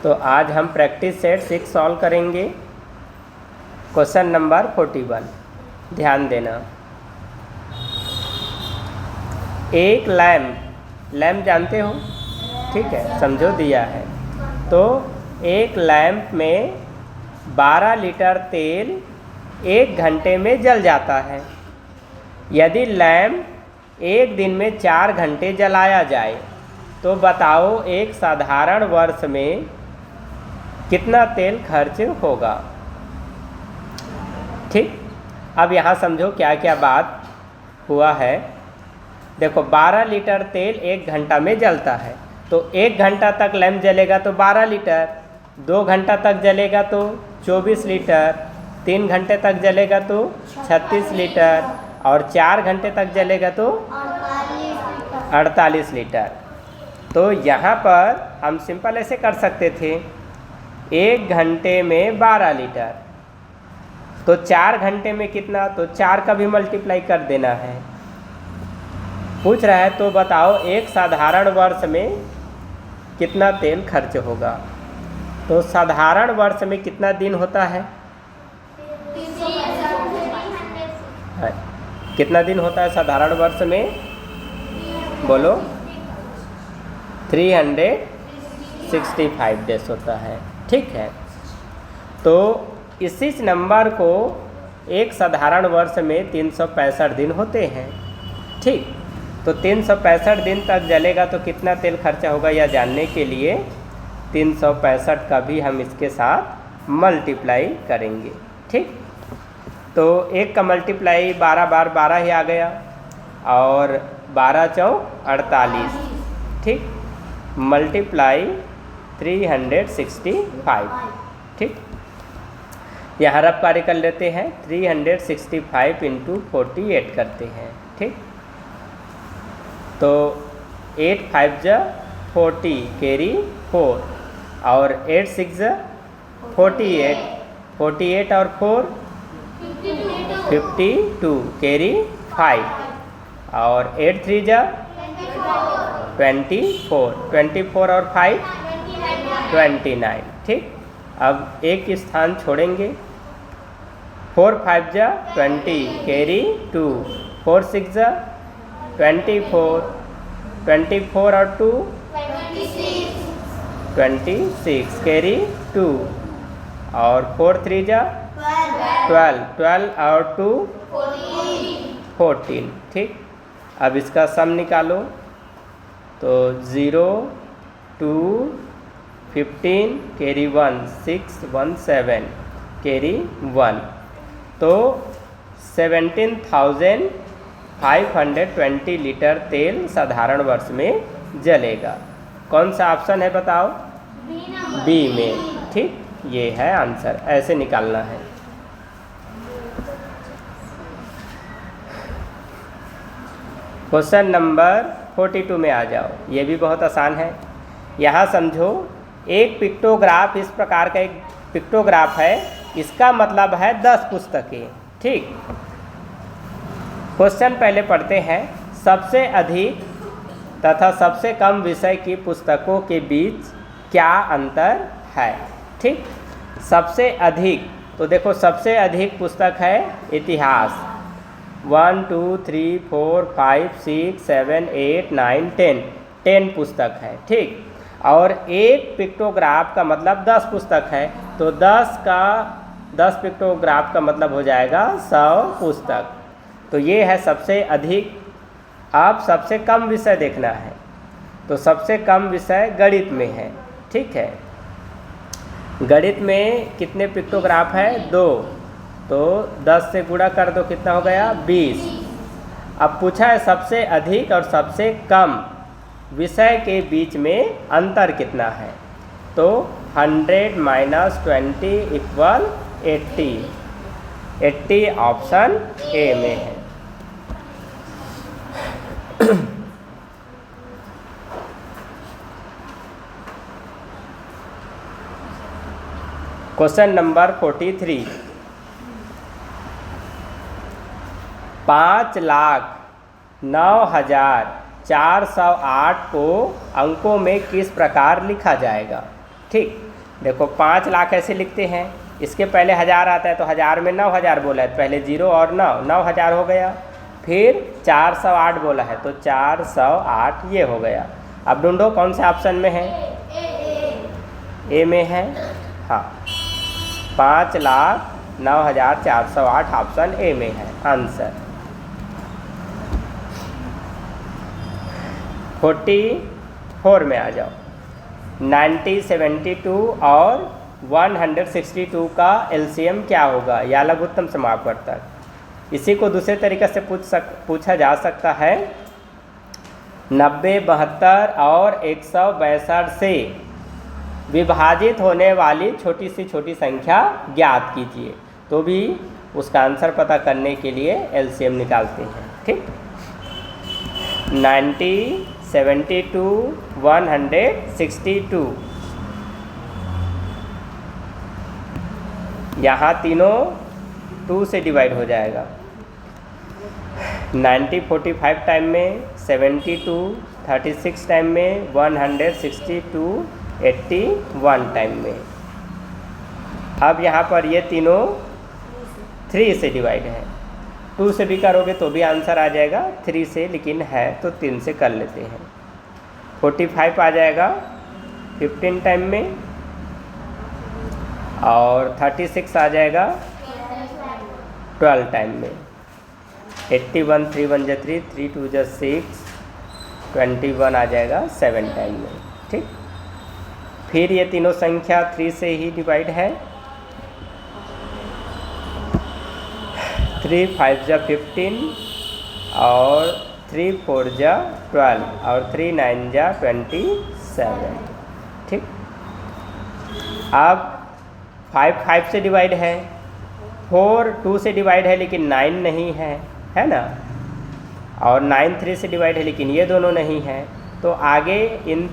तो आज हम प्रैक्टिस सेट 6 सॉल्व करेंगे। क्वेश्चन नंबर 41, ध्यान देना। एक लैम्प जानते हो, ठीक है, समझो दिया है। तो एक लैम्प में 12 लीटर तेल 1 घंटे में जल जाता है। यदि लैम्प एक दिन में 4 घंटे जलाया जाए तो बताओ एक साधारण वर्ष में कितना तेल खर्च होगा। ठीक, अब यहाँ समझो क्या क्या बात हुआ है। देखो 12 लीटर तेल 1 घंटा में जलता है, तो 1 घंटा तक लैम्प जलेगा तो 12 लीटर, 2 घंटा तक जलेगा तो 24 लीटर, 3 घंटे तक जलेगा तो 36 लीटर और 4 घंटे तक जलेगा तो 48 लीटर। तो यहाँ पर हम सिंपल ऐसे कर सकते थे, 1 घंटे में 12 लीटर, तो 4 घंटे में कितना, तो 4 का भी मल्टीप्लाई कर देना है। पूछ रहा है तो बताओ एक साधारण वर्ष में कितना तेल खर्च होगा। तो साधारण वर्ष में कितना दिन होता है, कितना दिन होता है साधारण वर्ष में, बोलो। 365 डेज होता है, ठीक है। तो इसी नंबर को एक साधारण वर्ष में 365 दिन होते हैं, ठीक। तो 365 दिन तक जलेगा तो कितना तेल खर्चा होगा यह जानने के लिए 365 का भी हम इसके साथ मल्टीप्लाई करेंगे, ठीक। तो 1 का मल्टीप्लाई 12 बार 12 ही आ गया और 12 चौक 48, ठीक, मल्टीप्लाई 365, ठीक। यहाँ रफ कार्य कर लेते हैं, 365 इंटू 48 करते हैं, ठीक। तो 8 5 जा 40 कैरी 4 और 8 6 जा 48, 48 और 4 52 कैरी 5 और 8 3 जा 24, 24 और 5 29, ठीक। अब एक स्थान छोड़ेंगे, 4 5 जा 20 कैरी 2, 4 6 जा 24, 24 और 2 26 कैरी 2 और 4 3 जा 12, 12 और 2 14, ठीक। अब इसका सम निकालो, तो 0 2 15 कैरी 1 6 1 7 कैरी 1, तो 17,520 लीटर तेल साधारण वर्ष में जलेगा। कौन सा ऑप्शन है बताओ, बी में, ठीक, ये है आंसर, ऐसे निकालना है। क्वेश्चन नंबर 42 में आ जाओ, ये भी बहुत आसान है। यहाँ समझो एक पिक्टोग्राफ, इस प्रकार का एक पिक्टोग्राफ है, इसका मतलब है 10 पुस्तकें, ठीक। क्वेश्चन पहले पढ़ते हैं, सबसे अधिक तथा सबसे कम विषय की पुस्तकों के बीच क्या अंतर है, ठीक। सबसे अधिक, तो देखो सबसे अधिक पुस्तक है इतिहास, 1 2 3 4 5 6 7 8 9 10 पुस्तक है, ठीक। और एक पिक्टोग्राफ का मतलब 10 पुस्तक है, तो 10 पिक्टोग्राफ का मतलब हो जाएगा 100 पुस्तक। तो ये है सबसे अधिक। अब सबसे कम विषय देखना है, तो सबसे कम विषय गणित में है, ठीक है। गणित में कितने पिक्टोग्राफ है, 2, तो 10 से गुणा कर दो, कितना हो गया 20। अब पूछा है सबसे अधिक और सबसे कम विषय के बीच में अंतर कितना है, तो 100 माइनस 20 इक्वल 80, 80 ऑप्शन ए में है। क्वेश्चन नंबर 43, 5,09,408 को अंकों में किस प्रकार लिखा जाएगा। ठीक, देखो 5 लाख ऐसे लिखते हैं, इसके पहले 1000 आता है तो 1000 में 9000 बोला है, पहले 0 और 9, 9000 हो गया। फिर 408 बोला है तो 408 ये हो गया। अब ढूंढो कौन से ऑप्शन में है, ए में है। हाँ, 5,09,408 ऑप्शन ए में है आंसर। 44 में आ जाओ। 90, 72 और 162 का एलसीएम क्या होगा या लघुत्तम समापवर्तक। इसी को दूसरे तरीके से पूछा जा सकता है। 90, 72 और 162 से विभाजित होने वाली छोटी से छोटी संख्या ज्ञात कीजिए, तो भी उसका आंसर पता करने के लिए एलसीएम निकालते हैं। ठीक, 90, 72, 162, यहाँ तीनों 2 से डिवाइड हो जाएगा। 90 45 टाइम में, 72 36 टाइम में, 162 81 टाइम में। अब यहाँ पर ये तीनों 3 से डिवाइड है। 2 से भी करोगे तो भी आंसर आ जाएगा, 3 से लेकिन है तो 3 से कर लेते हैं। 45 आ जाएगा 15 टाइम में और 36 आ जाएगा 12 टाइम में। 81 3 1 जा 3, 3 2 जा 6, 21 आ जाएगा 7 टाइम में। ठीक, फिर ये तीनों संख्या 3 से ही डिवाइड है। 3 5 जा 15 और 3 4 जा 12 और 3 9 जा 27। ठीक, अब 5 5 से डिवाइड है, 4 2 से डिवाइड है लेकिन 9 नहीं है ना, और 9 3 से डिवाइड है लेकिन ये दोनों नहीं है। तो आगे इन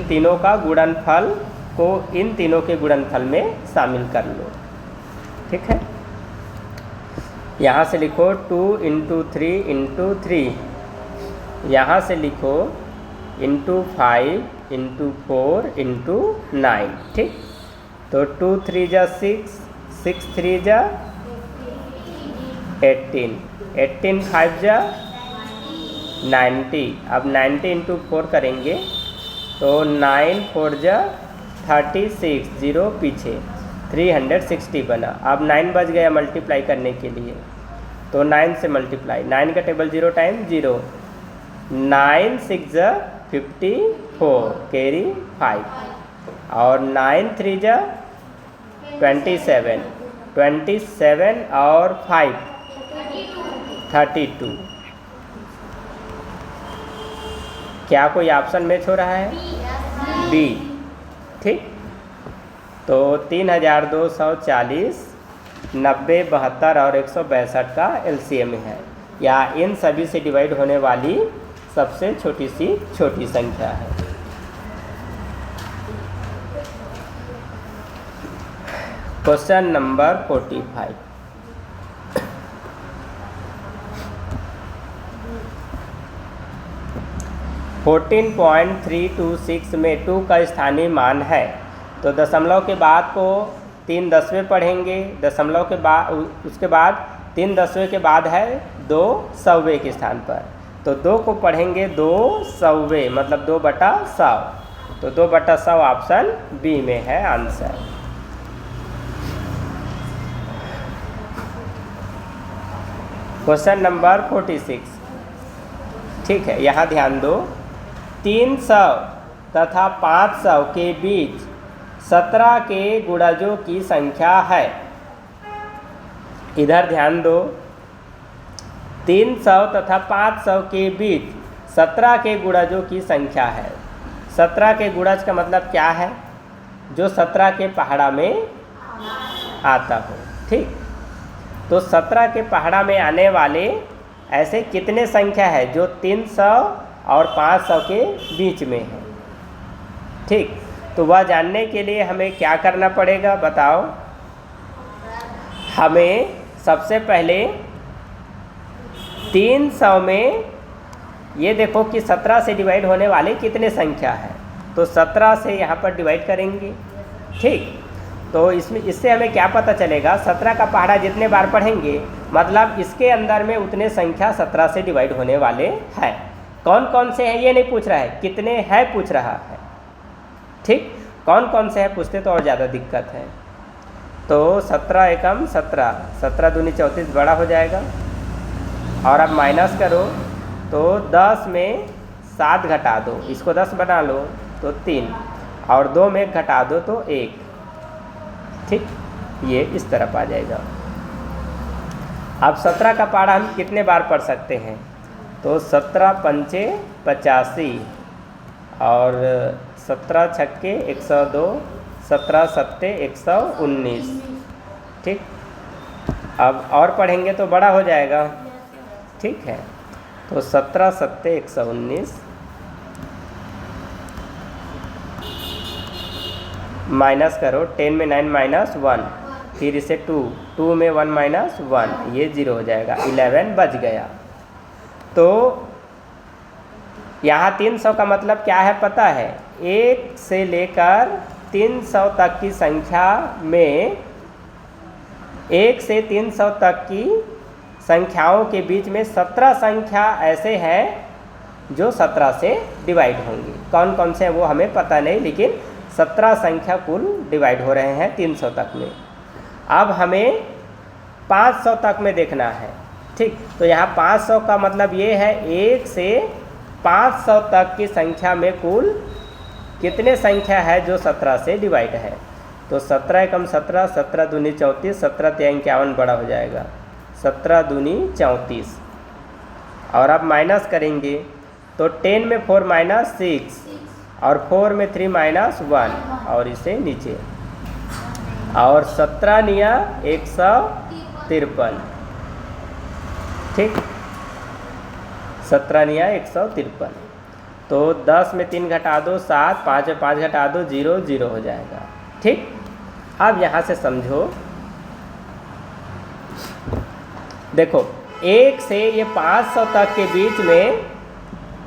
तीनों का गुणनफल को इन तीनों के गुणनफल में शामिल कर लो। ठीक है, यहाँ से लिखो 2 × 3 × 3, यहाँ से लिखो × 5 × 4 × 9। ठीक, तो 2 3 जा 6, 6 3 जा 18, 18 5 जा 90। अब 90 × 4 करेंगे तो 9 4 जा 36, 0 पीछे 360 बना। अब 9 बच गया मल्टीप्लाई करने के लिए, तो 9 से मल्टीप्लाई, 9 का टेबल 0 टाइम 0, 9 6 जा 54 कैरी 5 और 9 3 जा 27, 27 और 5 32। क्या कोई ऑप्शन मैच हो रहा है? बी। ठीक, तो 3240, 90, 72 और 162 का एलसीएम है, या इन सभी से डिवाइड होने वाली सबसे छोटी सी छोटी संख्या है। Question number 45। (14.326) में 2 का स्थानीय मान है, तो दशमलव के बाद को 3 दसवें पढ़ेंगे, दशमलव के बाद उसके बाद 3 दसवें के बाद है 2 सौवें के स्थान पर, तो 2 को पढ़ेंगे 2 सौवें मतलब 2/100, तो 2/100 ऑप्शन बी में है आंसर। Question number 46। ठीक है, यहाँ ध्यान दो। 300 तथा 500 के बीच 17 के गुणजों की संख्या है। इधर ध्यान दो, 300 तथा 500 के बीच 17 के गुणजों की संख्या है। 17 के गुणज का मतलब क्या है? जो 17 के पहाड़ा में आता हो। ठीक, तो 17 के पहाड़ा में आने वाले ऐसे कितने संख्या है जो 300 और 500 के बीच में है? ठीक, तो वह जानने के लिए हमें क्या करना पड़ेगा बताओ? हमें सबसे पहले 300 में ये देखो कि 17 से डिवाइड होने वाले कितने संख्या है, तो 17 से यहाँ पर डिवाइड करेंगे। ठीक, तो इससे हमें क्या पता चलेगा, 17 का पहाड़ा जितने बार पढ़ेंगे मतलब इसके अंदर में उतने संख्या 17 से डिवाइड होने वाले हैं। कौन कौन से हैं ये नहीं पूछ रहा है, कितने हैं पूछ रहा है। ठीक, कौन कौन से हैं पूछते तो और ज़्यादा दिक्कत है। तो 17 एकम 17, 17 दूनी 34 बड़ा हो जाएगा। और अब माइनस करो तो 10 में 7 घटा दो, इसको 10 बना लो तो 3, और 2 में घटा दो तो 1। ठीक, ये इस तरफ आ जाएगा। अब 17 का पहाड़ा हम कितने बार पढ़ सकते हैं, तो 17 पंचे 85 और 17 छक्के 102, 17 सत्ते 119। ठीक, अब और पढ़ेंगे तो बड़ा हो जाएगा। ठीक है, तो 17 सत्ते 119 माइनस करो, 10 में 9 माइनस 1, फिर इसे 2, 2 में 1 माइनस 1, ये 0 हो जाएगा, 11 बच गया। तो यहाँ 300 का मतलब क्या है पता है, 1 से लेकर 300 तक की संख्या में 1 से 300 तक की संख्याओं के बीच में 17 संख्या ऐसे हैं जो 17 से डिवाइड होंगी। कौन कौन से हैं वो हमें पता नहीं, लेकिन 17 संख्या कुल डिवाइड हो रहे हैं 300 तक में। अब हमें 500 तक में देखना है। ठीक, तो यहाँ 500 का मतलब ये है 1 से 500 तक की संख्या में कुल कितने संख्या है जो 17 से डिवाइड है। तो 17 एकम 17, 17 दूनी 34, 17 तिहाई 51 बड़ा हो जाएगा, 17 दूनी 34। और अब माइनस करेंगे तो 10 में 4 माइनस 6 और 4 में 3 माइनस 1, और इसे नीचे, और 17 निया 153। ठीक, 17 निया 153। तो 10 में 3 घटा दो 7, 5 में 5 घटा दो 0, 0 हो जाएगा। ठीक, अब यहाँ से समझो, देखो 1 से ये 500 तक के बीच में,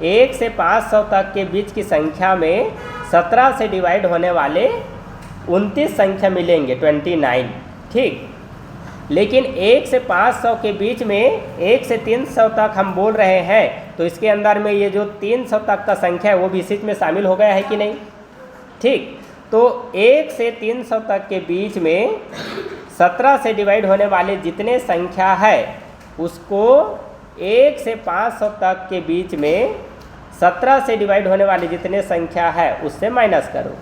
1 से 500 तक के बीच की संख्या में 17 से डिवाइड होने वाले 29 संख्या मिलेंगे, 29। ठीक, लेकिन 1 से 500 के बीच में 1 से 300 तक हम बोल रहे हैं, तो इसके अंदर में ये जो 300 तक का संख्या है वो भी इसी में शामिल हो गया है कि नहीं। ठीक, तो 1 से 300 तक के बीच में 17 से डिवाइड होने वाले जितने संख्या है उसको 1 से 500 तक के बीच में 17 से डिवाइड होने वाली जितने संख्या है उससे माइनस करो।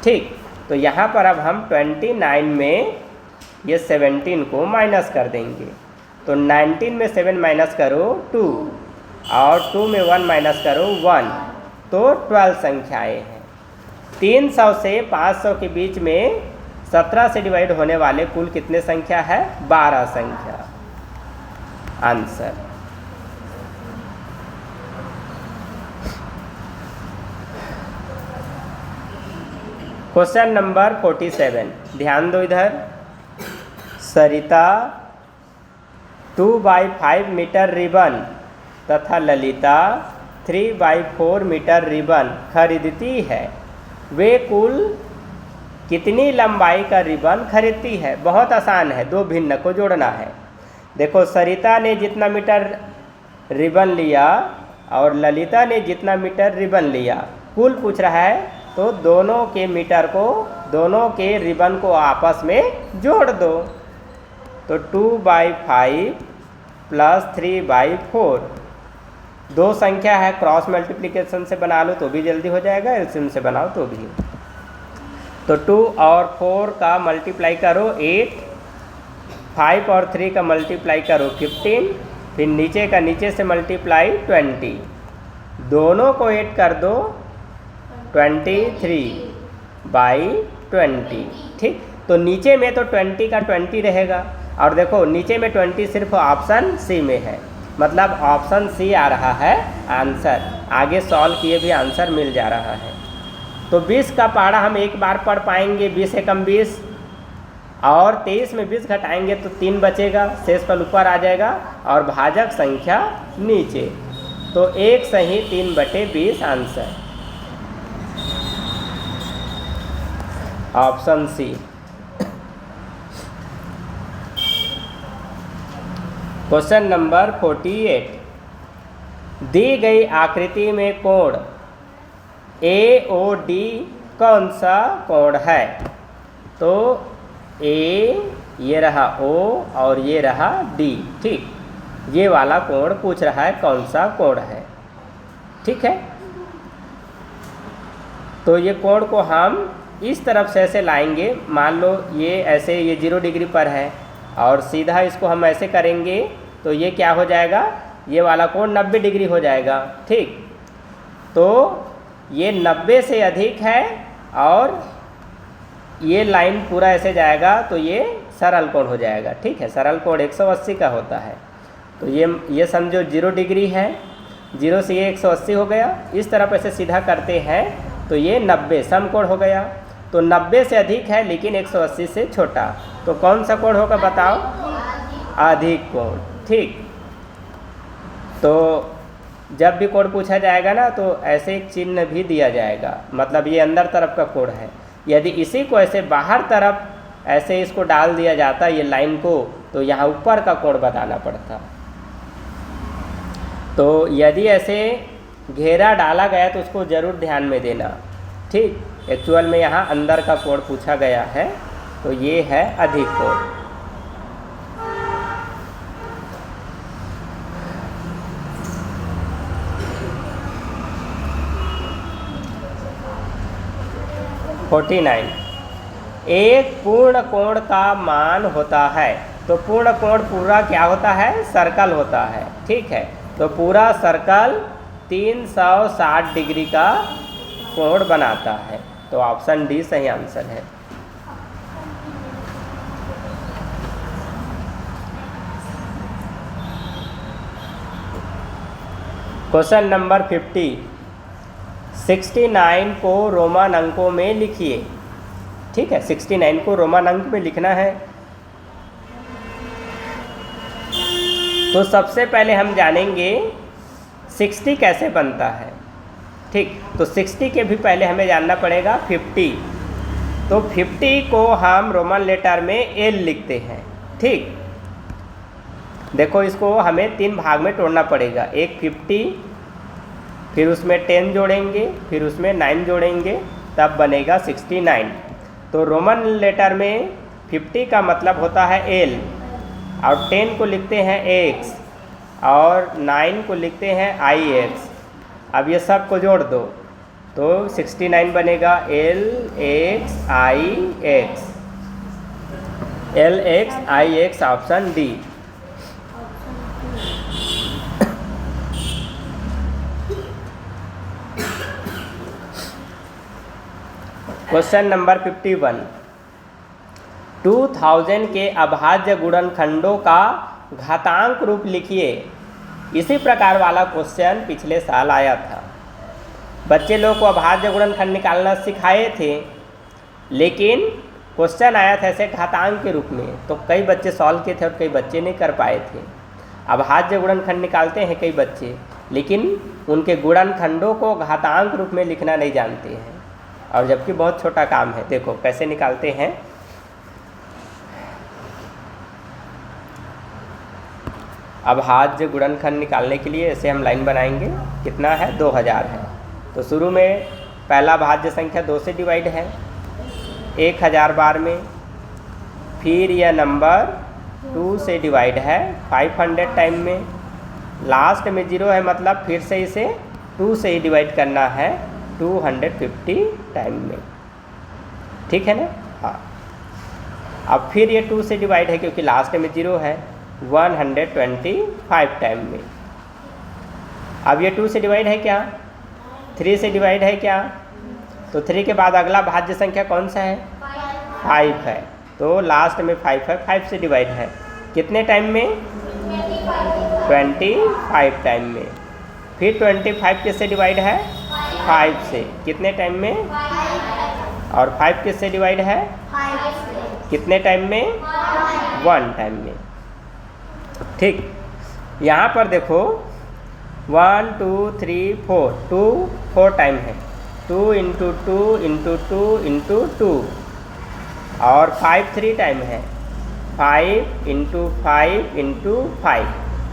ठीक, तो यहाँ पर अब हम 29 में ये 17 को माइनस कर देंगे। तो 19 में 7 माइनस करो 2, और 2 में 1 माइनस करो 1, तो 12 संख्याएँ हैं। 300 से 500 के बीच में 17 से डिवाइड होने वाले कुल कितने संख्या है, 12 संख्या। आंसर क्वेश्चन नंबर 47, ध्यान दो इधर। सरिता 2/5 मीटर रिबन तथा ललिता 3/4 मीटर रिबन खरीदती है, वे कुल कितनी लंबाई का रिबन खरीदती है। बहुत आसान है, दो भिन्न को जोड़ना है। देखो, सरिता ने जितना मीटर रिबन लिया और ललिता ने जितना मीटर रिबन लिया, कुल पूछ रहा है, तो दोनों के मीटर को, दोनों के रिबन को आपस में जोड़ दो। तो 2/5 प्लस 3/4, दो संख्या है, क्रॉस मल्टीप्लिकेशन से बना लो तो भी जल्दी हो जाएगा, एलसीएम से बनाओ तो भी। तो 2 और 4 का मल्टीप्लाई करो 8, 5 और 3 का मल्टीप्लाई करो 15, फिर नीचे का नीचे से मल्टीप्लाई 20, दोनों को ऐड कर दो 23/20। ठीक, तो नीचे में तो 20 का 20 रहेगा, और देखो नीचे में 20 सिर्फ ऑप्शन सी में है, मतलब ऑप्शन सी आ रहा है आंसर। आगे सॉल्व किए भी आंसर मिल जा रहा है। तो 20 का पहाड़ा हम एक बार पढ़ पाएंगे, 20 एकम 20, और 23 में 20 घटाएंगे तो 3 बचेगा, शेषफल ऊपर आ जाएगा और भाजक संख्या नीचे। तो 1 सही 3/20 answer. Option C. Question number 48, दी गई आकृति में कोण AOD कौन सा कोण है? तो ए ये रहा O और ये रहा D, ठीक। ये वाला कोण पूछ रहा है कौन सा कोण है, ठीक है। तो ये कोण को हम इस तरफ से ऐसे लाएंगे, मान लो ये ऐसे, ये 0 डिग्री पर है और सीधा इसको हम ऐसे करेंगे तो ये क्या हो जाएगा, ये वाला कोण 90 डिग्री हो जाएगा, ठीक। तो ये 90 से अधिक है और ये लाइन पूरा ऐसे जाएगा तो ये सरल कोण हो जाएगा, ठीक है। सरल कोण 180 का होता है। तो ये समझो 0 डिग्री है, 0 से ये 180 हो गया, इस तरफ ऐसे सीधा करते हैं तो ये 90 समकोण हो गया। तो 90 से अधिक है लेकिन 180 से छोटा, तो कौन सा कोण होगा बताओ? अधिक कोण, ठीक। तो जब भी कोण पूछा जाएगा ना तो ऐसे एक चिन्ह भी दिया जाएगा, मतलब ये अंदर तरफ का कोण है। यदि इसी को ऐसे बाहर तरफ ऐसे इसको डाल दिया जाता ये लाइन को, तो यहाँ ऊपर का कोण बताना पड़ता। तो यदि ऐसे घेरा डाला गया तो उसको ज़रूर ध्यान में देना, ठीक। एक्चुअल में यहाँ अंदर का कोण पूछा गया है, तो ये है अधिक कोण। एक पूर्ण कोण का मान होता है। तो पूर्ण कोण पूरा क्या होता है? सर्कल होता है, ठीक है। तो पूरा सर्कल 360 डिग्री का कोण बनाता है। तो ऑप्शन डी सही आंसर है। क्वेश्चन नंबर 50, 69 को रोमन अंकों में लिखिए, ठीक है। 69 को रोमन अंक में लिखना है। तो सबसे पहले हम जानेंगे 60 कैसे बनता है, ठीक। तो 60 के भी पहले हमें जानना पड़ेगा 50। तो 50 को हम रोमन लेटर में L लिखते हैं, ठीक। देखो इसको हमें 3 भाग में तोड़ना पड़ेगा। एक 50, फिर उसमें 10 जोड़ेंगे, फिर उसमें 9 जोड़ेंगे, तब बनेगा 69। तो रोमन लेटर में 50 का मतलब होता है L, और 10 को लिखते हैं X, और 9 को लिखते हैं IX। अब ये सब को जोड़ दो तो 69 बनेगा LXIX। LXIX option D. Question number 51, 2000 के अभाज्य गुणनखंडों का घातांक रूप लिखिए। इसी प्रकार वाला क्वेश्चन पिछले साल आया था। बच्चे लोग को अभाज्य गुणनखंड निकालना सिखाए थे, लेकिन क्वेश्चन आया था ऐसे घातांक के रूप में, तो कई बच्चे सॉल्व किए थे और कई बच्चे नहीं कर पाए थे। अभाज्य गुणनखंड निकालते हैं कई बच्चे, लेकिन उनके गुणनखंडों को घातांक रूप में लिखना नहीं जानते हैं, और जबकि बहुत छोटा काम है। देखो कैसे निकालते हैं। अभाज्य गुणनखंड निकालने के लिए ऐसे हम लाइन बनाएंगे। कितना है? 2000 है। तो शुरू में पहला भाज्य संख्या 2 से डिवाइड है 1000 बार में, फिर यह नंबर 2 से डिवाइड है 500 टाइम में, लास्ट में 0 है, मतलब फिर से इसे 2 से ही डिवाइड करना है 250 टाइम में, ठीक है ना। हाँ, अब फिर ये 2 से डिवाइड है क्योंकि लास्ट में 0 है 125 टाइम में। अब ये 2 से डिवाइड है क्या? 3 से डिवाइड है क्या? तो 3 के बाद अगला भाज्य संख्या कौन सा है? 5 है। तो लास्ट में 5 है, 5 से डिवाइड है कितने टाइम में? 25 टाइम में। फिर 25 किससे डिवाइड है? 5 से। कितने टाइम में? और 5 किससे डिवाइड है? कितने टाइम में? 1 टाइम में, ठीक। यहाँ पर देखो 1 2 3 4 2 4 टाइम है, 2 × 2 × 2 × 2, और 5 3 टाइम है, 5 इंटू 5 इंटू 5।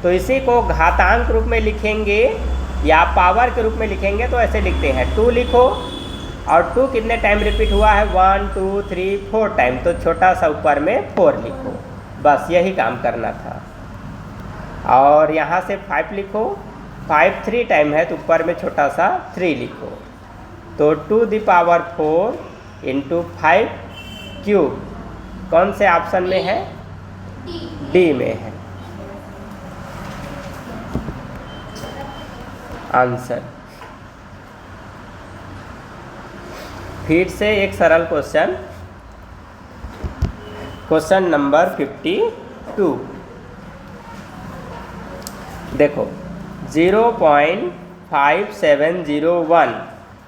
तो इसी को घातांक रूप में लिखेंगे या पावर के रूप में लिखेंगे तो ऐसे लिखते हैं, 2 लिखो और 2 कितने टाइम रिपीट हुआ है, 1 2 3 4 टाइम, तो छोटा सा ऊपर में 4 लिखो, बस यही काम करना था। और यहाँ से 5 लिखो, 5 3 टाइम है तो ऊपर में छोटा सा 3 लिखो, तो 2 दी पावर 4 इंटू 5 क्यूब कौन से ऑप्शन में है, डी में है आंसर। फिर से एक सरल क्वेश्चन, क्वेश्चन नंबर 52। देखो 0.5701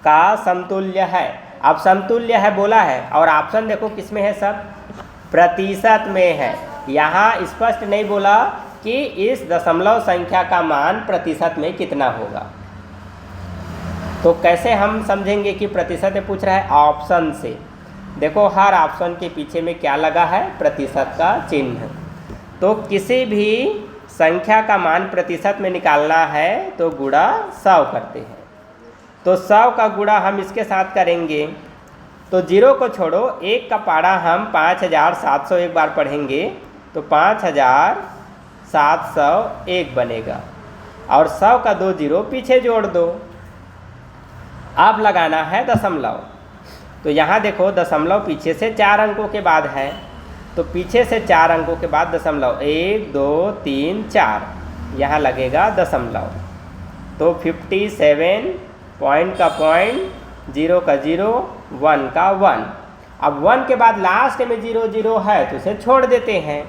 का समतुल्य है, अब समतुल्य है बोला है और ऑप्शन देखो किसमें है, सब प्रतिशत में है। यहाँ स्पष्ट नहीं बोला कि इस दशमलव संख्या का मान प्रतिशत में कितना होगा, तो कैसे हम समझेंगे कि प्रतिशत में पूछ रहा है, ऑप्शन से। देखो हर ऑप्शन के पीछे में क्या लगा है, प्रतिशत का चिन्ह। तो किसी भी संख्या का मान प्रतिशत में निकालना है तो गुणा 100 करते हैं, तो 100 का गुणा हम इसके साथ करेंगे, तो 0 को छोड़ो, 1 का पारा हम 5701 बार पढ़ेंगे तो 5701 बनेगा, और 100 का 2 0 पीछे जोड़ दो। अब लगाना है दशमलव, तो यहाँ देखो दशमलव पीछे से 4 अंकों के बाद है, तो पीछे से 4 अंकों के बाद दशमलव 1 2 3 4 यहाँ लगेगा दशमलव, तो 57 पॉइंट का पॉइंट, 0 का 0, 1 का 1। अब 1 के बाद लास्ट में 0 0 है तो उसे छोड़ देते हैं,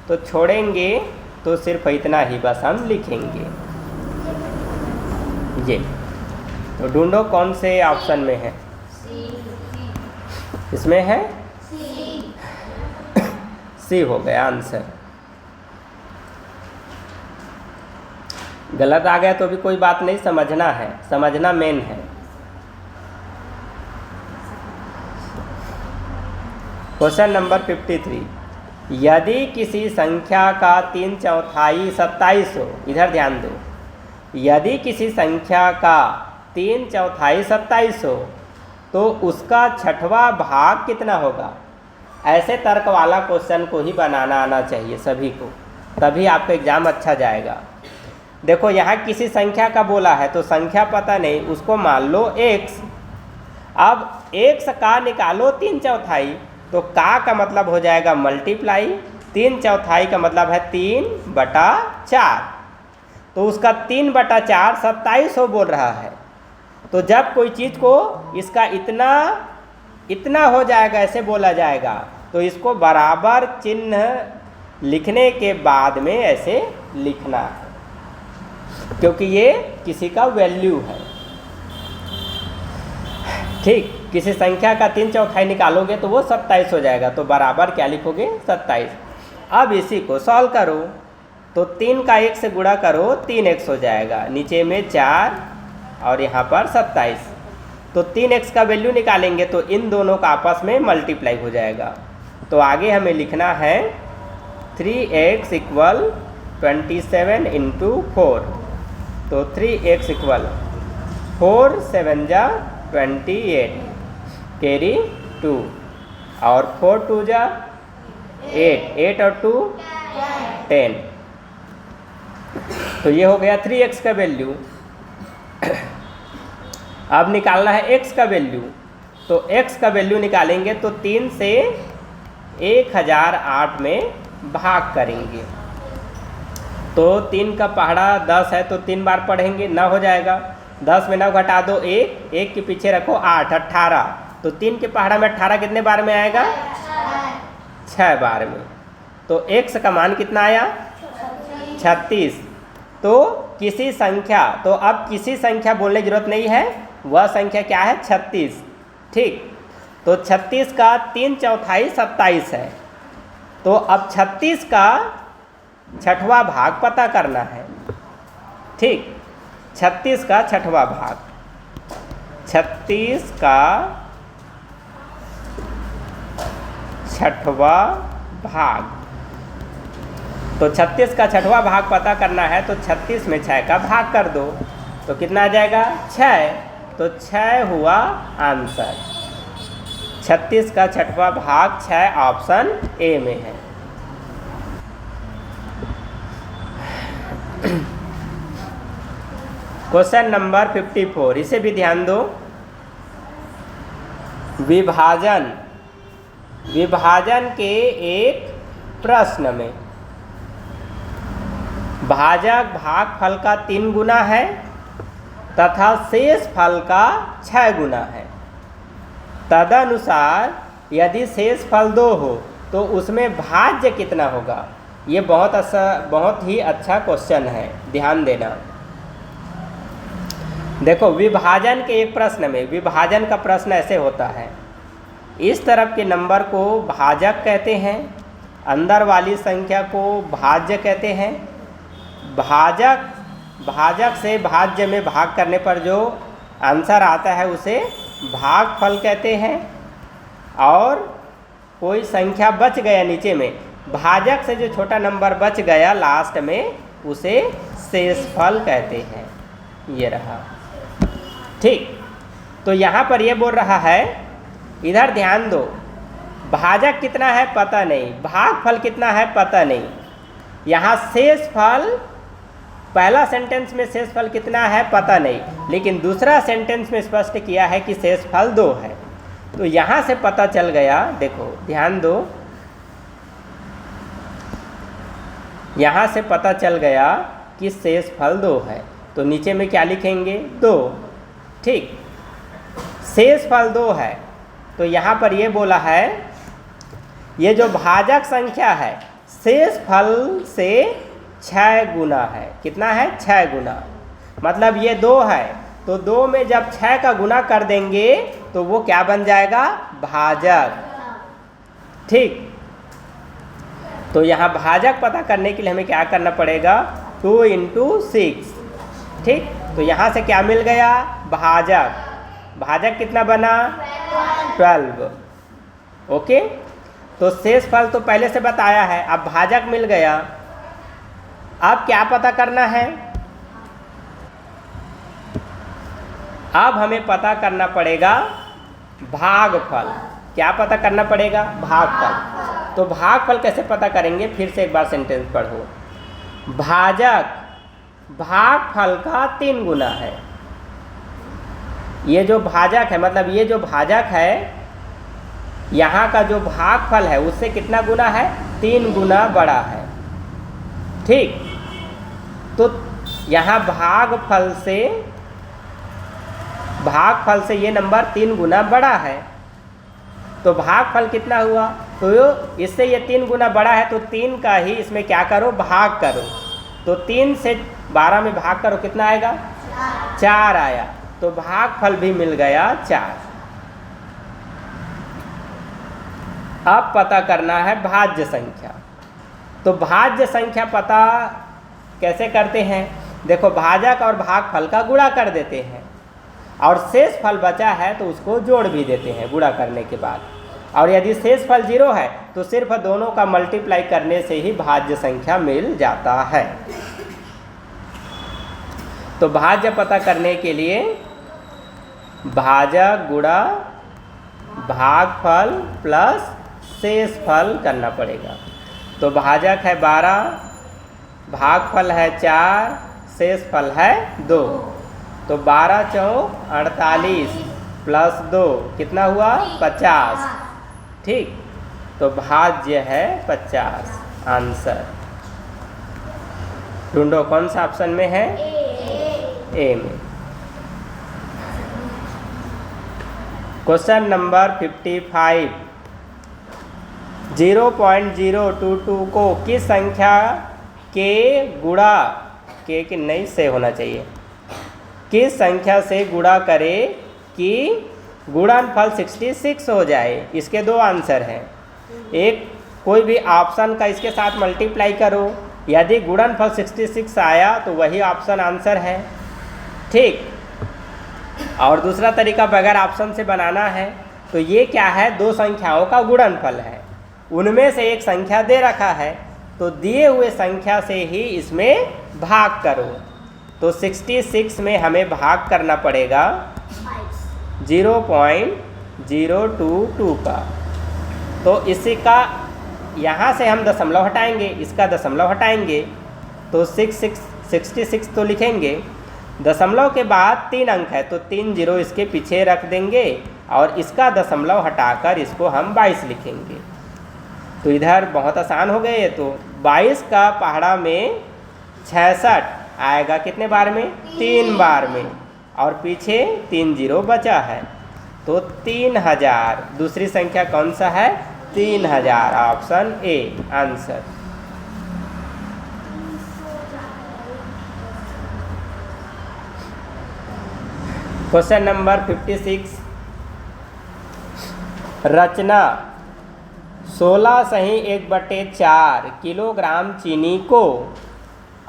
तो छोड़ेंगे तो सिर्फ इतना ही बस हम लिखेंगे ये। तो ढूंढो कौन से ऑप्शन में है, इसमें है सी हो गया आंसर। गलत आ गया तो भी कोई बात नहीं, समझना है, समझना मेन है। क्वेश्चन नंबर 53, यदि किसी संख्या का 3/4 27 हो, इधर ध्यान दो, यदि किसी संख्या का 3/4 27 हो तो उसका छठवां भाग कितना होगा। ऐसे तर्क वाला क्वेश्चन को ही बनाना आना चाहिए सभी को, तभी आपका एग्जाम अच्छा जाएगा। देखो यहाँ किसी संख्या का बोला है तो संख्या पता नहीं, उसको मान लो x। अब x का निकालो 3/4, तो का मतलब हो जाएगा मल्टीप्लाई, 3/4 का मतलब है 3/4, तो उसका 3/4 27 बोल रहा है। तो जब कोई चीज़ को इसका इतना हो जाएगा ऐसे बोला जाएगा, तो इसको बराबर चिन्ह लिखने के बाद में ऐसे लिखना है, क्योंकि ये किसी का वैल्यू है। ठीक, किसी संख्या का 3/4 निकालोगे तो वो 27 हो जाएगा, तो बराबर क्या लिखोगे 27। अब इसी को सॉल्व करो, तो 3 का 1 से गुणा करो, 3x हो जाएगा, नीचे में 4 और यहाँ पर 27, तो 3x का वैल्यू निकालेंगे तो इन दोनों का आपस में मल्टीप्लाई हो जाएगा। तो आगे हमें लिखना है 3x इक्वल 27 इंटू 4, तो 3x इक्वल 4 7 जा 28 कैरी 2 और 4 2 जा 8, 8 और 2 10, तो ये हो गया 3x का वैल्यू। अब निकालना है x का वैल्यू, तो x का वैल्यू निकालेंगे तो 3 से 1008 में भाग करेंगे, तो 3 का पहाड़ा 10 है तो 3 बार पढ़ेंगे, 9 हो जाएगा, 10 में 9 घटा दो 1, 1 के पीछे रखो 8, 18, तो 3 के पहाड़ा में 18 कितने बार में आएगा, 6 बार में। तो x का मान कितना आया 36। तो किसी संख्या, तो अब किसी संख्या बोलने की जरूरत नहीं है, वह संख्या क्या है 36। ठीक, तो 36 का 3/4 27 है, तो अब 36 का छठवां भाग पता करना है। ठीक, 36 का छठवां भाग, 36 का छठवां भाग। तो 36 का छठवां भाग पता करना है तो 36 में 6 का भाग कर दो तो कितना आ जाएगा 6। तो 6 हुआ आंसर। 36 का छठवां भाग 6 ऑप्शन ए में है। क्वेश्चन नंबर 54, इसे भी ध्यान दो। विभाजन के एक प्रश्न में भाजक भागफल का 3 गुना है तथा शेष फल का 6 गुना है। तदनुसार यदि शेष फल 2 हो तो उसमें भाज्य कितना होगा। ये बहुत ही अच्छा क्वेश्चन है, ध्यान देना। देखो, विभाजन के एक प्रश्न में, विभाजन का प्रश्न ऐसे होता है, इस तरफ के नंबर को भाजक कहते हैं, अंदर वाली संख्या को भाज्य कहते हैं। भाजक से भाज्य में भाग करने पर जो आंसर आता है उसे भागफल कहते हैं। और कोई संख्या बच गया नीचे में, भाजक से जो छोटा नंबर बच गया लास्ट में, उसे शेषफल कहते हैं। ये रहा, ठीक। तो यहाँ पर ये बोल रहा है, इधर ध्यान दो, भाजक कितना है पता नहीं, भागफल कितना है पता नहीं। यहाँ शेषफल, पहला सेंटेंस में शेषफल कितना है पता नहीं, लेकिन दूसरा सेंटेंस में स्पष्ट किया है कि शेषफल 2 है। तो यहाँ से पता चल गया, देखो ध्यान दो, यहाँ से पता चल गया कि शेषफल 2 है। तो नीचे में क्या लिखेंगे 2, ठीक। शेषफल 2 है तो यहाँ पर ये बोला है, ये जो भाजक संख्या है शेषफल से 6 गुना है। कितना है 6 गुना, मतलब ये 2 है तो 2 में जब 6 का गुना कर देंगे तो वो क्या बन जाएगा भाजक, ठीक। तो यहाँ भाजक पता करने के लिए हमें क्या करना पड़ेगा 2 × 6, ठीक। तो यहाँ से क्या मिल गया भाजक, भाजक कितना बना 12, ओके। तो शेषफल तो पहले से बताया है, अब भाजक मिल गया। अब क्या पता करना है, अब हमें पता करना पड़ेगा भागफल। क्या पता करना पड़ेगा भागफल। तो भागफल कैसे पता करेंगे, फिर से एक बार सेंटेंस पढ़ो। भाजक भागफल का 3 गुना है। ये जो भाजक है, मतलब ये जो भाजक है, यहाँ का जो भागफल है उससे कितना गुना है 3 गुना बड़ा है, ठीक। तो यहाँ भागफल से ये नंबर 3 गुना बड़ा है। तो भागफल कितना हुआ, तो इससे ये 3 गुना बड़ा है तो 3 का ही इसमें क्या करो भाग करो। तो 3 से 12 में भाग करो, कितना आएगा 4 आया। तो भागफल भी मिल गया 4। अब पता करना है भाज्य संख्या। तो भाज्य संख्या पता कैसे करते हैं, देखो भाजक और भागफल का गुणा कर देते हैं और शेष फल बचा है तो उसको जोड़ भी देते हैं गुणा करने के बाद। और यदि शेष फल 0 है तो सिर्फ दोनों का मल्टीप्लाई करने से ही भाज्य संख्या मिल जाता है। तो भाज्य पता करने के लिए भाजक गुणा भागफल प्लस शेषफल करना पड़ेगा। तो भाजक है 12, भागफल है 4, शेषफल है 2। तो 12 × 4 = 48 प्लस 2 कितना हुआ 50, ठीक। तो भाज्य है 50 आंसर। ढूंढो कौन सा ऑप्शन में है, ए में। क्वेश्चन नंबर 55, 0.022 को किस संख्या के गुणा के नहीं से होना चाहिए, किस संख्या से गुणा करें कि गुणनफल 66 हो जाए। इसके 2 आंसर हैं, एक कोई भी ऑप्शन का इसके साथ मल्टीप्लाई करो, यदि गुणनफल 66 आया तो वही ऑप्शन आंसर है, ठीक। और दूसरा तरीका बगैर ऑप्शन से बनाना है। तो ये क्या है 2 संख्याओं का गुणनफल है। उनमें से एक संख्या दे रखा है, तो दिए हुए संख्या से ही इसमें भाग करो। तो 66 में हमें भाग करना पड़ेगा 0.022 का। तो इसी का यहाँ से हम दशमलव हटाएंगे, इसका दशमलव हटाएंगे, तो 66 तो लिखेंगे। दशमलव के बाद 3 अंक है, तो 3 जीरो इसके पीछे रख देंगे और इसका दशमलव हटाकर इसको हम 22 लिखेंगे। तो इधर बहुत आसान हो गए। तो 22 का पहाड़ा में 66 आएगा कितने बार में? 3 बार में, और पीछे 3 जीरो बचा है, तो 3000। दूसरी संख्या कौन सा है? 3000, option A answer. Question number 56, Rachna 16/1/4 kilogram चीनी को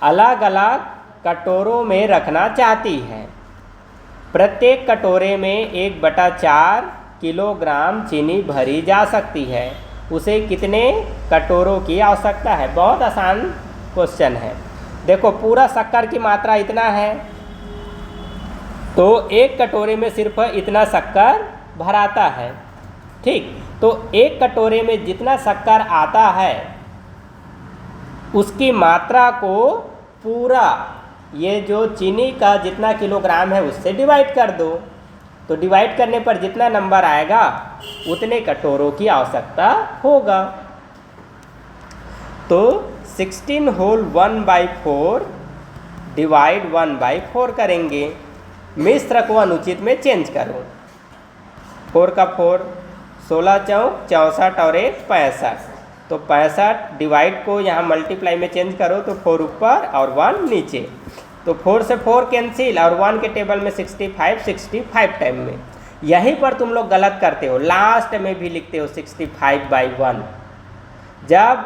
अलग अलग कटोरों में रखना चाहती है। प्रत्येक कटोरे में 1/4 किलोग्राम चीनी भरी जा सकती है। उसे कितने कटोरों की आवश्यकता है? बहुत आसान क्वेश्चन है। देखो, पूरा शक्कर की मात्रा इतना है, तो एक कटोरे में सिर्फ इतना शक्कर भराता है। ठीक, तो एक कटोरे में जितना शक्कर आता है उसकी मात्रा को पूरा ये जो चीनी का जितना किलोग्राम है उससे डिवाइड कर दो। तो डिवाइड करने पर जितना नंबर आएगा उतने कटोरों की आवश्यकता होगा। तो 16 होल 1/4 डिवाइड 1/4 करेंगे। मिश्र को अनुचित में चेंज करो। 4 का 4, 16 चौक 64 और 1 65। तो 65 डिवाइड को यहाँ मल्टीप्लाई में चेंज करो, तो 4 ऊपर और 1 नीचे। तो 4 से 4 कैंसिल, और 1 के टेबल में 65 टाइम में। यहीं पर तुम लोग गलत करते हो, लास्ट में भी लिखते हो 65/1। जब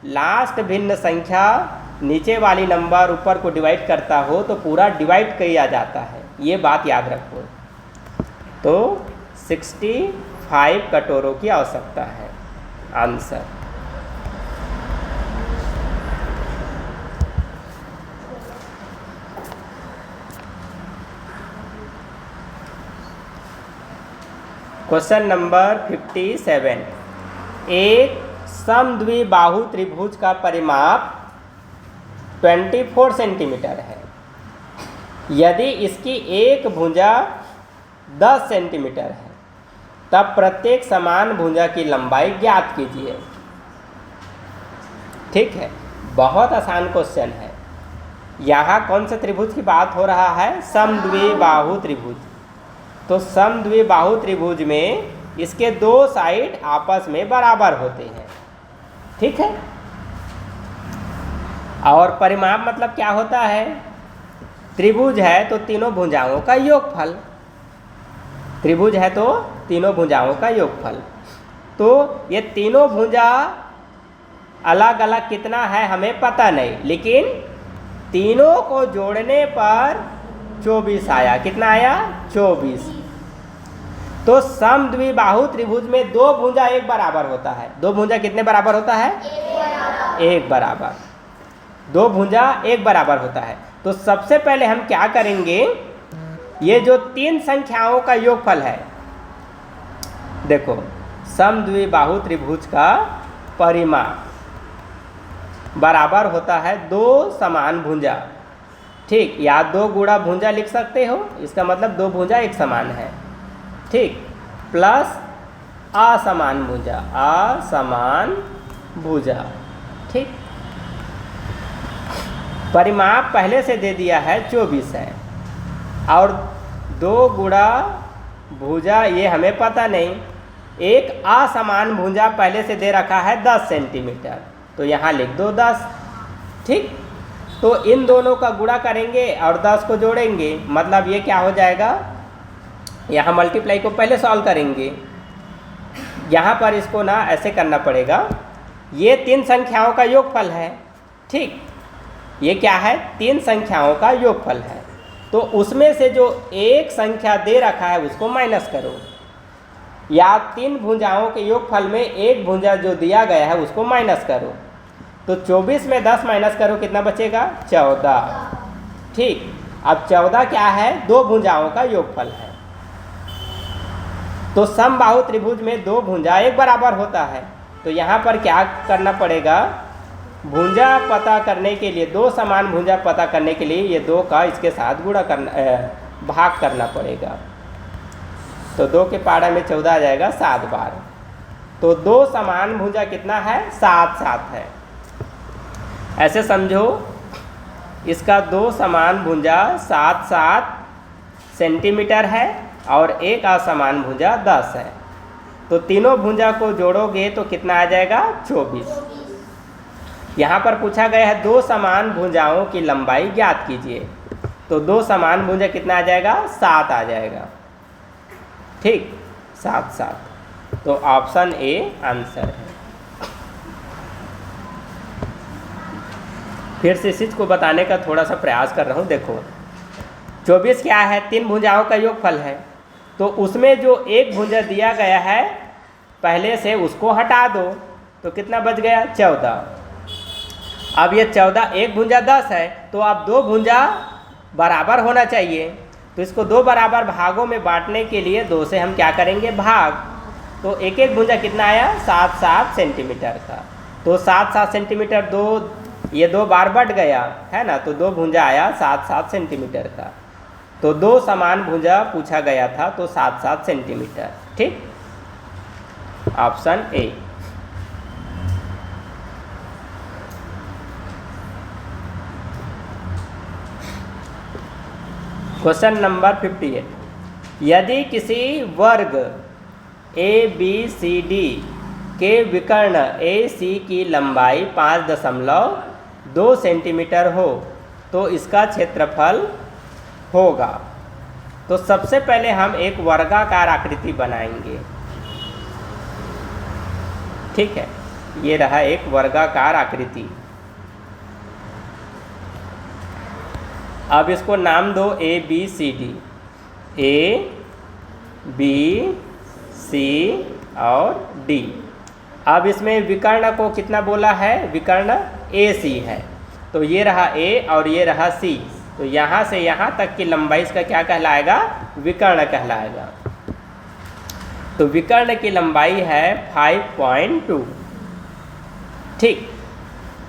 लास्ट भिन्न संख्या नीचे वाली नंबर ऊपर को डिवाइड करता हो तो पूरा डिवाइड किया जाता है, ये बात याद रखो। तो 65 कटोरों की आवश्यकता है, आंसर। क्वेश्चन नंबर 57, एक समद्विबाहु त्रिभुज का परिमाप 24 सेंटीमीटर है। यदि इसकी एक भुजा 10 सेंटीमीटर है, तब प्रत्येक समान भुजा की लंबाई ज्ञात कीजिए। ठीक है, बहुत आसान क्वेश्चन है। यहाँ कौन से त्रिभुज की बात हो रहा है? समद्विबाहु त्रिभुज। तो समद्विबाहु त्रिभुज में इसके 2 साइड आपस में बराबर होते हैं। ठीक है, और परिमाप मतलब क्या होता है? त्रिभुज है तो तीनों भुजाओं का योगफल। त्रिभुज है तो तीनों भुजाओं का योगफल। तो ये तीनों भुजा अलग अलग कितना है हमें पता नहीं, लेकिन तीनों को जोड़ने पर 24 आया। कितना आया? 24। तो समद्विबाहु त्रिभुज में 2 भुजा एक बराबर होता है। 2 भुजा कितने बराबर होता है? एक बराबर। 2 भुजा एक बराबर होता है। तो सबसे पहले हम क्या करेंगे, ये जो 3 संख्याओं का योगफल है, देखो समद्विबाहु त्रिभुज का परिमाप बराबर होता है 2 समान भुजा। ठीक, या 2 गुणा भुजा लिख सकते हो, इसका मतलब 2 भुजा एक समान है। ठीक, प्लस असमान भुजा, असमान भुजा। ठीक, परिमाप पहले से दे दिया है 24 है, और 2 गुणा भुजा ये हमें पता नहीं। एक असमान भुजा पहले से दे रखा है 10 सेंटीमीटर, तो यहाँ लिख दो 10। ठीक, तो इन दोनों का गुणा करेंगे और 10 को जोड़ेंगे, मतलब ये क्या हो जाएगा, यहाँ मल्टीप्लाई को पहले सॉल्व करेंगे। यहाँ पर इसको ना ऐसे करना पड़ेगा, ये 3 संख्याओं का योगफल है। ठीक, ये क्या है? 3 संख्याओं का योगफल है। तो उसमें से जो एक संख्या दे रखा है उसको माइनस करो। या तीन भुजाओं के योगफल में एक भुजा जो दिया गया है उसको माइनस करो। तो 24 में 10 माइनस करो, कितना बचेगा? 14। ठीक, अब 14 क्या है? दो भुजाओं का योगफल है। तो समबाहु त्रिभुज में दो भुजा एक बराबर होता है। तो यहाँ पर क्या करना पड़ेगा? भुजा पता करने के लिए, दो समान भुजा पता करने के लिए ये दो का इसके साथ गुणा करना, भाग करना पड़ेगा। तो 2 के पारा में 14 आ जाएगा 7 बार। तो दो समान भुजा कितना है? 7 7 है। ऐसे समझो, इसका दो समान भुजा 7 7 सेंटीमीटर है और एक असमान भुजा 10 है। तो तीनों भुजा को जोड़ोगे तो कितना आ जाएगा? 24। यहाँ पर पूछा गया है दो समान भुजाओं की लंबाई ज्ञात कीजिए। तो दो समान भुजा कितना आ जाएगा? 7 आ जाएगा। ठीक, 7 7। तो ऑप्शन ए आंसर है। फिर से इस चीज को बताने का थोड़ा सा प्रयास कर रहा हूँ। देखो 24 क्या है? तीन भुजाओं का योगफल है। तो उसमें जो एक भुजा दिया गया है पहले से उसको हटा दो तो कितना बच गया? 14। अब ये 14, एक भुजा 10 है तो अब दो भुजा बराबर होना चाहिए। तो इसको दो बराबर भागों में बांटने के लिए 2 से हम क्या करेंगे? भाग। तो एक एक भुजा कितना आया? 7 7 सेंटीमीटर का। तो 7 7 सेंटीमीटर, ये दो बार बढ़ गया है ना, तो दो भुजा आया 7 7 सेंटीमीटर का। तो दो समान भुजा पूछा गया था तो 7 7 सेंटीमीटर। ठीक, ऑप्शन ए। क्वेश्चन नंबर 58, यदि किसी वर्ग ABCD के विकर्ण AC की लंबाई 5.2 सेंटीमीटर हो तो इसका क्षेत्रफल होगा। तो सबसे पहले हम एक वर्गाकार आकृति बनाएंगे। ठीक है, ये रहा एक वर्गाकार आकृति। अब इसको नाम दो ABCD, A B C और D। अब इसमें विकर्ण को कितना बोला है? विकर्ण AC है। तो ये रहा A और ये रहा C। तो यहाँ से यहाँ तक की लंबाई इसका क्या कहलाएगा? विकर्ण कहलाएगा। तो विकर्ण की लंबाई है 5.2। ठीक,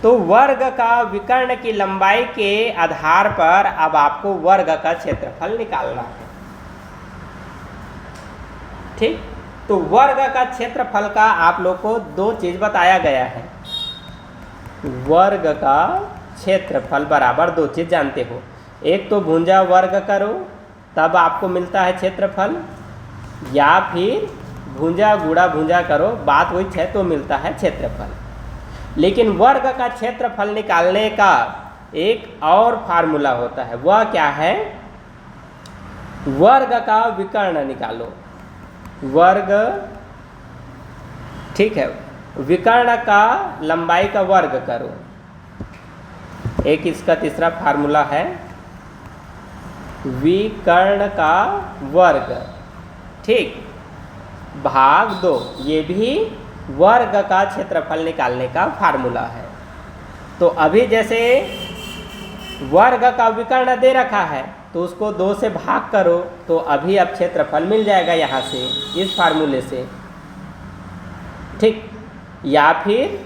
तो वर्ग का विकर्ण की लंबाई के आधार पर अब आपको वर्ग का क्षेत्रफल निकालना है। ठीक, तो वर्ग का क्षेत्रफल का आप लोग को दो चीज बताया गया है। वर्ग का क्षेत्रफल बराबर दो चीज जानते हो, एक तो भुजा वर्ग करो तब आपको मिलता है क्षेत्रफल, या फिर भुजा गुणा भुजा करो बात वही है तो मिलता है क्षेत्रफल। लेकिन वर्ग का क्षेत्रफल निकालने का एक और फार्मूला होता है, वह क्या है? वर्ग का विकर्ण निकालो। वर्ग, ठीक है, विकर्ण का लंबाई का वर्ग करो। एक इसका तीसरा फार्मूला है विकर्ण का वर्ग, ठीक, भाग 2। ये भी वर्ग का क्षेत्रफल निकालने का फार्मूला है। तो अभी जैसे वर्ग का विकर्ण दे रखा है तो उसको 2 से भाग करो तो अभी अब क्षेत्रफल मिल जाएगा यहाँ से, इस फार्मूले से। ठीक, या फिर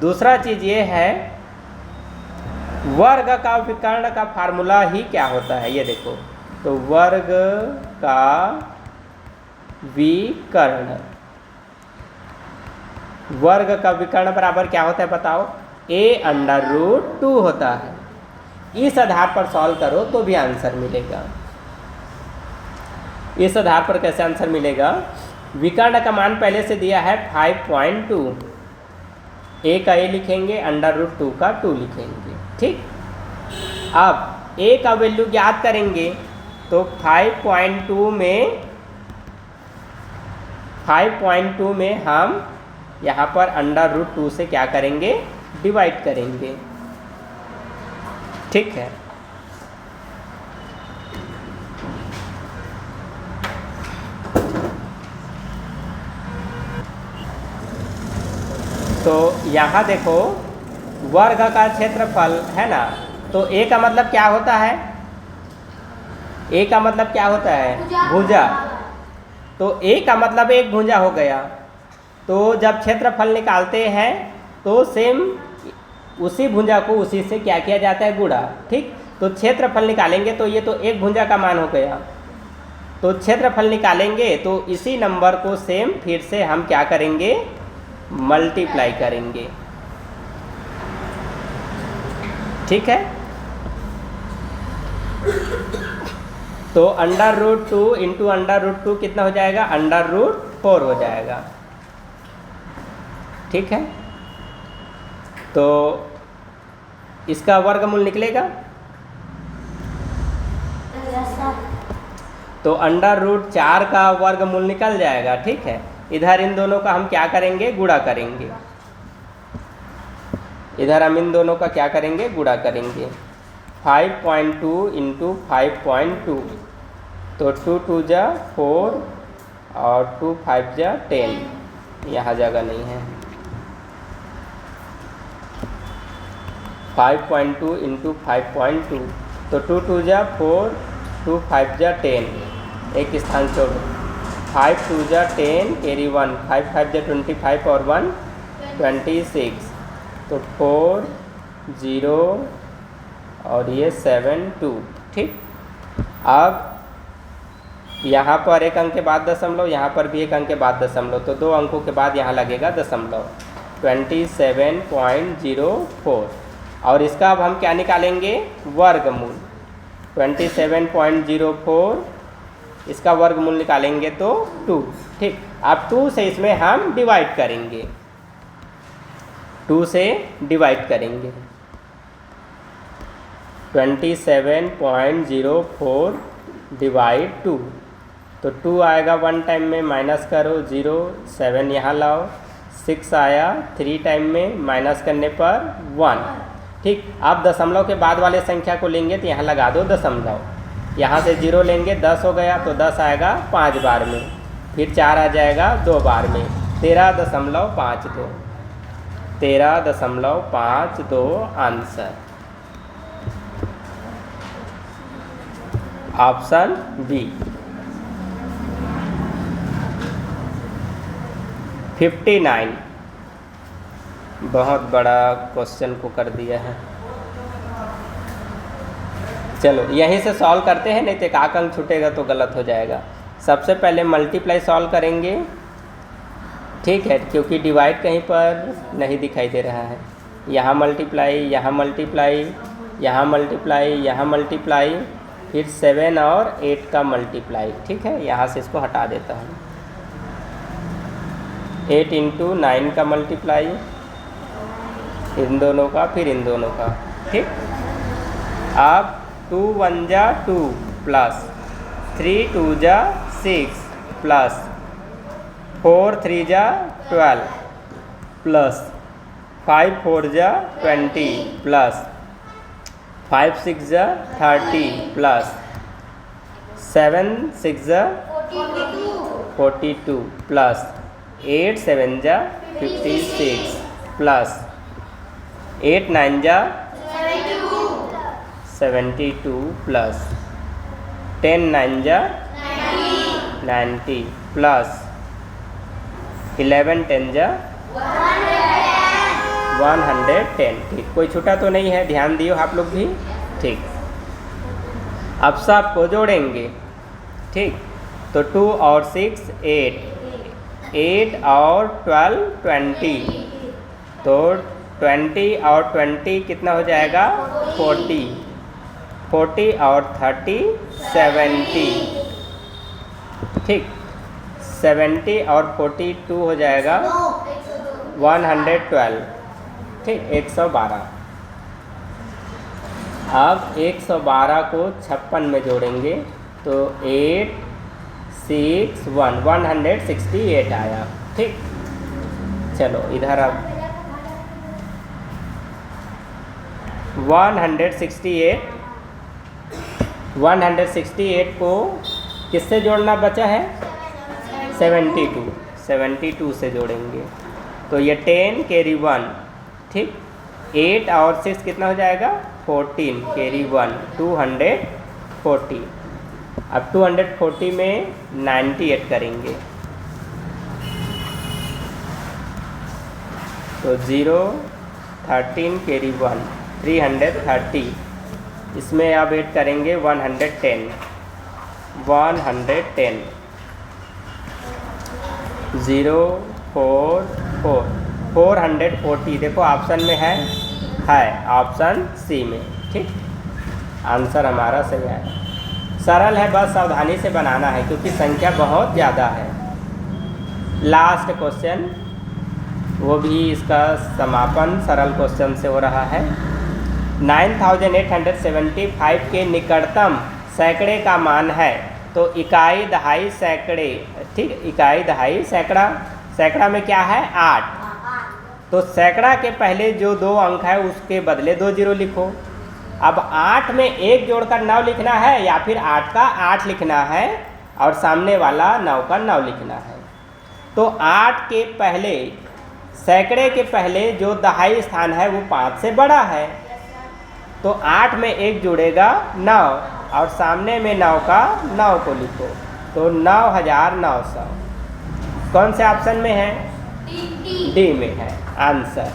दूसरा चीज़ ये है, वर्ग का विकर्ण का फार्मूला ही क्या होता है ये देखो। तो वर्ग का विकर्ण, वर्ग का विकर्ण बराबर क्या होता है बताओ? a√2 होता है। इस आधार पर सॉल्व करो तो भी आंसर मिलेगा। इस आधार पर कैसे आंसर मिलेगा? विकर्ण का मान पहले से दिया है 5.2, a का a लिखेंगे, √2 का 2 लिखेंगे। ठीक, अब a का वैल्यू ज्ञात करेंगे तो 5.2 में हम यहाँ पर √2 से क्या करेंगे? डिवाइड करेंगे। ठीक है, तो यहाँ देखो वर्ग का क्षेत्रफल है ना, तो ए का मतलब क्या होता है, ए का मतलब क्या होता है भुजा, तो ए का मतलब एक भुजा हो गया। तो जब क्षेत्रफल निकालते हैं तो सेम उसी भुजा को उसी से क्या किया जाता है गुणा, ठीक। तो क्षेत्रफल निकालेंगे तो ये तो एक भुजा का मान हो गया, तो क्षेत्रफल निकालेंगे तो इसी नंबर को सेम फिर से हम क्या करेंगे मल्टीप्लाई करेंगे, ठीक है। तो √2 इंटू √2 कितना हो जाएगा, √4 हो जाएगा, ठीक है। तो इसका वर्गमूल निकलेगा, तो √4 का वर्गमूल निकल जाएगा, ठीक है। इधर इन दोनों का हम क्या करेंगे गुणा करेंगे, इधर हम इन दोनों का क्या करेंगे गुणा करेंगे। 5.2 इंटू 5.2, तो 2 2 जा 4 और 2 5 जा 10, यहाँ जगह नहीं है। 5.2 इंटू 5.2, तो 2 2 जा 4, 2 5 जा 10, एक स्थान छोड़ो। 5 2 जा 10 कैरी 1, 5 5 जा 25 और 1 26, तो 4 0 और ये 7 2, ठीक। अब यहाँ पर एक अंक के बाद दशमलव, यहाँ पर भी एक अंक के बाद दशमलव, तो 2 अंकों के बाद यहाँ लगेगा दशमलव। 27.04, और इसका अब हम क्या निकालेंगे वर्गमूल। 27.04 इसका वर्गमूल निकालेंगे तो 2, ठीक। अब 2 से इसमें हम डिवाइड करेंगे, 2 से डिवाइड करेंगे। 27.04 डिवाइड 2, तो 2 आएगा 1 टाइम में, माइनस करो 0, 7 यहाँ लाओ, 6 आया 3 टाइम में, माइनस करने पर 1, ठीक। आप दशमलव के बाद वाले संख्या को लेंगे तो यहाँ लगा दो दशमलव, यहाँ से 0 लेंगे 10 हो गया, तो 10 आएगा 5 बार में, फिर 4 आ जाएगा 2 बार में, 13.52, 13.52 आंसर, ऑप्शन बी। 59 बहुत बड़ा क्वेश्चन को कर दिया है। चलो यहीं से सॉल्व करते हैं, नहीं तो एक अंक छूटेगा तो गलत हो जाएगा। सबसे पहले मल्टीप्लाई सॉल्व करेंगे, ठीक है, क्योंकि डिवाइड कहीं पर नहीं दिखाई दे रहा है। यहाँ मल्टीप्लाई, यहाँ मल्टीप्लाई, यहाँ मल्टीप्लाई, यहाँ मल्टीप्लाई, फिर 7 और 8 का मल्टीप्लाई, ठीक है। यहाँ से इसको हटा देता हूँ। 8 इंटू 9 का मल्टीप्लाई, इन दोनों का, फिर इन दोनों का, ठीक। अब 2 1 जा 2 प्लस 3 2 जा 6 प्लस 4 3 जा 12 प्लस 5 4 जा 20 प्लस 5 6 जा 30 प्लस 7 6 जा 42 प्लस 8 7 जा 56 प्लस 8 9 जा 72 प्लस 10 9 जा 90 प्लस 11 10 जा 110, ठीक। कोई छूटा तो नहीं है, ध्यान दियो आप लोग भी, ठीक। अब सब को जोड़ेंगे, ठीक। तो 2 और 6 8, 8 और 12 20, तो 20 और 20 कितना हो जाएगा 40, 40 और 30 70, ठीक। 70 और 42 हो जाएगा 112, ठीक, 112। अब 112 को 56 में जोड़ेंगे तो 8 6 1 168 आया, ठीक। चलो इधर अब 168 को किससे जोड़ना बचा है 72 से जोड़ेंगे। तो ये 10 कैरी 1, ठीक। 8 और 6 कितना हो जाएगा 14 कैरी 1, 240। अब 240 में 90 ऐड करेंगे तो 0, 13 कैरी 1, 330। इसमें अब ऐड करेंगे 110, 0, 4, 4, 440। देखो ऑप्शन में है ऑप्शन सी में, ठीक। आंसर हमारा सही है। सरल है, बस सावधानी से बनाना है क्योंकि संख्या बहुत ज़्यादा है। लास्ट क्वेश्चन, वो भी इसका समापन सरल क्वेश्चन से हो रहा है। 9875 के निकटतम सैकड़े का मान है, तो इकाई दहाई सैकड़े, ठीक। इकाई दहाई सैकड़ा, सैकड़ा में क्या है 8, तो सैकड़ा के पहले जो 2 अंक है उसके बदले 2 जीरो लिखो। अब 8 में 1 जोड़कर 9 लिखना है या फिर 8 का 8 लिखना है और सामने वाला 9 का 9 लिखना है। तो 8 के पहले, सैकड़े के पहले जो दहाई स्थान है वो 5 से बड़ा है, तो 8 में 1 जुड़ेगा 9 और सामने में 9 का 9 को लिखो, तो 9900। कौन से ऑप्शन में है डी में है आंसर।